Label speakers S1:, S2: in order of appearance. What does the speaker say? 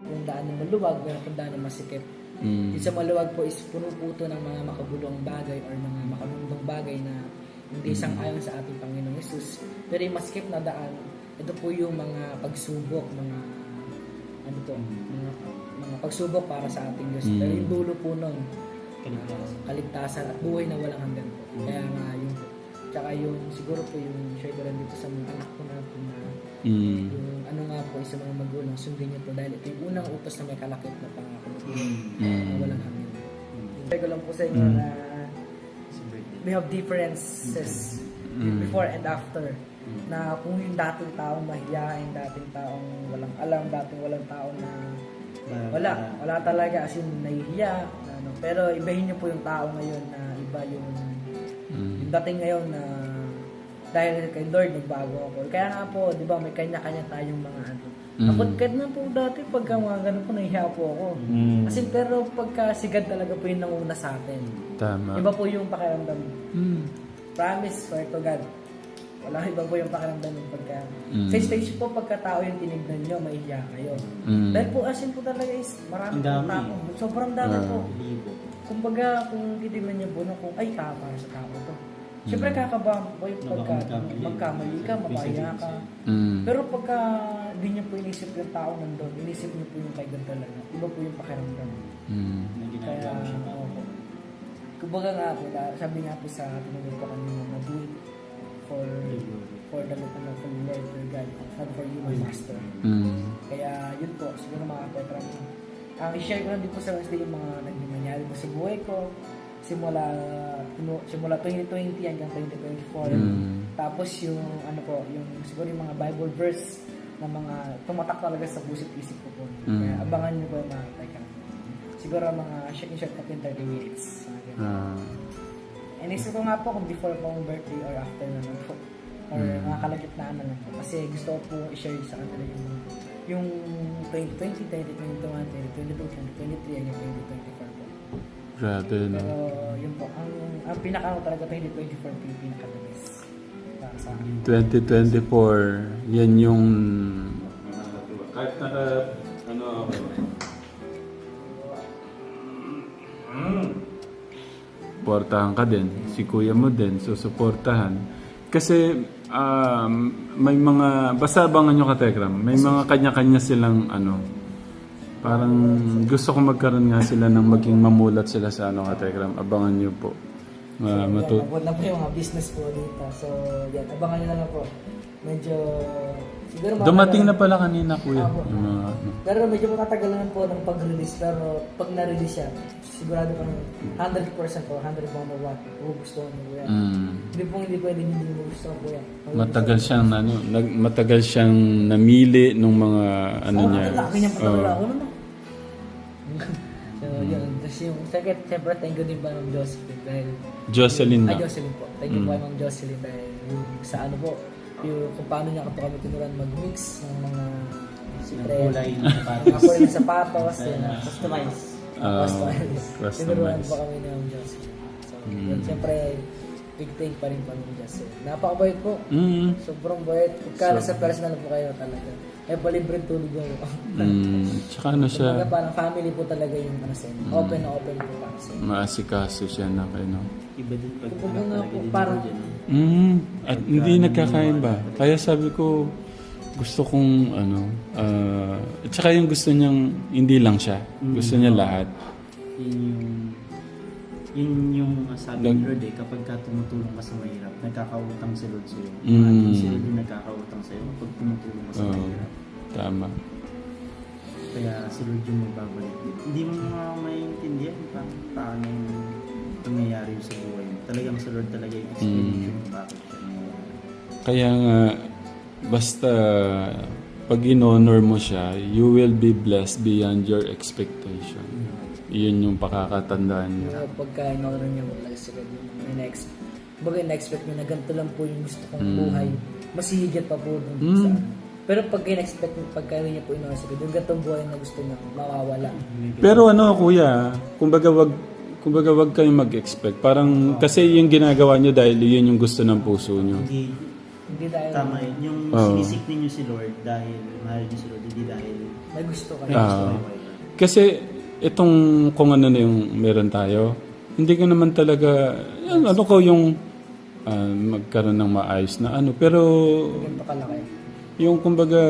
S1: pong daan na maluwag, meron pong daan na masikip. Yung sa maluwag po is puno po ito ng mga makabulong bagay or mga makalundong bagay na hindi sang-ayon sa ating Panginoong Yesus. Pero yung masikip na daan, ito po yung mga pagsubok, mga pagsubok para sa ating Diyos. Pero yung dulo po nun, kaligtasan at buhay na walang hanggan po. Kaya nga yun po. Tsaka yung siguro po yung share ko lang dito sa mga anak ko natin na yung ano nga po sa mga magulang, sundin niyo po dahil ito yung unang utos na may kalakip na pangako na walang hanggan. Share ko lang po sa inyo na we have differences before and after. Na kung yung dating taong mahiyain, dating taong walang alam, dating walang tao na wala talaga, as in nahihiya, ano. Pero ibahin niyo po yung tao ngayon na iba yung dating ngayon na dahil kay Lord nagbago ako. Kaya nga po, di ba, may kanya-kanya tayong mga ano. Ako na po dati pagka mga ganun po, nahihiya po ako. Kasi pero pagka sigad talaga po yung nanguna sa atin.
S2: Tama.
S1: Iba po yung pakiramdam. Promise, swear to God. Wala, iba po yung pakiramdam yung pagka... Sa stage po, pagka tao yung tinignan nyo, mahihiya kayo. Dahil po, asin po talaga is marami po tao. Sobrang dami po. Kumbaga, kung titignan nyo po, kung ay tao para sa tao to. Siyempre kakabahan po yung pagka magkamali ka, mapahiya ka. Pero pagka di nyo po inisip yung tao nandun, inisip nyo po yung kay God talaga. Iba po yung pakiramdam. Kaya, kumbaga nga po, sabi nga po sa tinulog ko kanina na do it for the Lord your God, not for you, my master. Kaya yun po, siguro mga kapatid, ang i-share ko lang din po sa Wednesday yung mga naging nangyari mo sa buhay ko simula 2020 hanggang 2024. Tapos yung ano po, yung siguro yung mga Bible verse na mga tumatak talaga sa puso't isip ko po. Kaya abangan niyo po yung mga teka. Siguro mga short na 30 minutes. And isip ko nga po kung before po ang birthday or after naman po. Or mga kalagitnaan naman po. Kasi gusto ko po i-share sa kanila yung 2020, 2021, 2022, 2023, hanggang 2024 po.
S2: Grabe, no?
S1: Pero yun po, ang pinaka talaga 2024 po yung pinaka-the best para sa akin.
S2: 2024, yan yung... Kahit ano ako... Suportahan ka din. Si kuya mo din, susuportahan. Kasi may mga... Basta abangan nyo ka, Tekram. May mga kanya-kanya silang ano... Parang gusto ko magkaroon nga sila ng maging mamulat sila sa ano ka, Tekram. Abangan nyo po.
S1: Abot na po yung mga business po dito. So, yan. Abangan nyo na lang po. Medyo... Siguro
S2: dumating na pala kanina, kuya.
S1: Pero medyo matatagal naman po ng pag-release. Pero pag na-release siya, sigurado pa 100% po, 100 pound of what gusto mo po yan. Hindi pwede hindi mo gusto po yan.
S2: Matagal siyang namili nung mga ano niya.
S1: Laki niyang patawala ako naman. So, yun. Tapos yung second, siyempre, thank you din ba ng Jocelyn dahil...
S2: Jocelyn na.
S1: Jocelyn po. Thank you po ng Jocelyn dahil yung sa ano po, yung kung paano niya kami tinuruan mag-mix ng mga
S3: kulay ng
S1: sapatos,
S3: customize.
S1: Tinuruan po kami ng Jocelyn. So, yun, siyempre, big thank pa rin po ng Jocelyn. Napakabait po. Sobrang bait. Pagkala sa personal po kayo talaga. Eh, palibre tulog ako.
S2: Tsaka ano siya?
S1: Parang family po talaga yung ano sa inyo. Open na open po para sa inyo.
S2: Maasikaso siya na kayo, no?
S3: Iba din pag
S1: nga po, parang...
S2: At hindi nagkakain ba? Kaya sabi ko, gusto kong ano... at saka yung gusto niyang, hindi lang siya. Gusto niya lahat.
S3: Yun yung sabi ni Lord kapag ka tumutulong ka sa mahirap, nagkakautang si Lord sa'yo. At si Lord din nagkakautang sa'yo kapag tumutulong ka sa mahirap.
S2: Tama.
S3: Kaya si Lord yung magbabalik din. Hindi mo maintindihan paano nangyayari yung sa buhay mo. Talagang si Lord talaga yung explanation ng bakit siya nangyayari.
S2: Kaya nga, basta pag in-honor mo siya, you will be blessed beyond your expectation. Iyon yung pakakatandaan niya.
S1: Pagka in-honor niya mo talaga sa ganyan, in-expect mo na ganito lang po yung gusto kong buhay. Mas higit pa po dun sa pero pag in-expect mo, pagka niya po in-honor sa ganyan, ganitong buhay na gusto niya, mawawala.
S2: Pero ano, kuya, kumbaga wag kayong mag-expect. Parang kasi yung ginagawa niyo dahil yun yung gusto ng puso niyo.
S1: Hindi dahil...
S3: Tama yun. Yung sinisik ninyo si Lord dahil mahal niyo si Lord, hindi dahil
S1: may gusto kayo.
S2: Kasi itong kung ano na yung meron tayo, hindi ko naman talaga, ano ko yung magkaroon ng maayos na ano. Pero
S1: Ganito kalaki.
S2: yung kumbaga,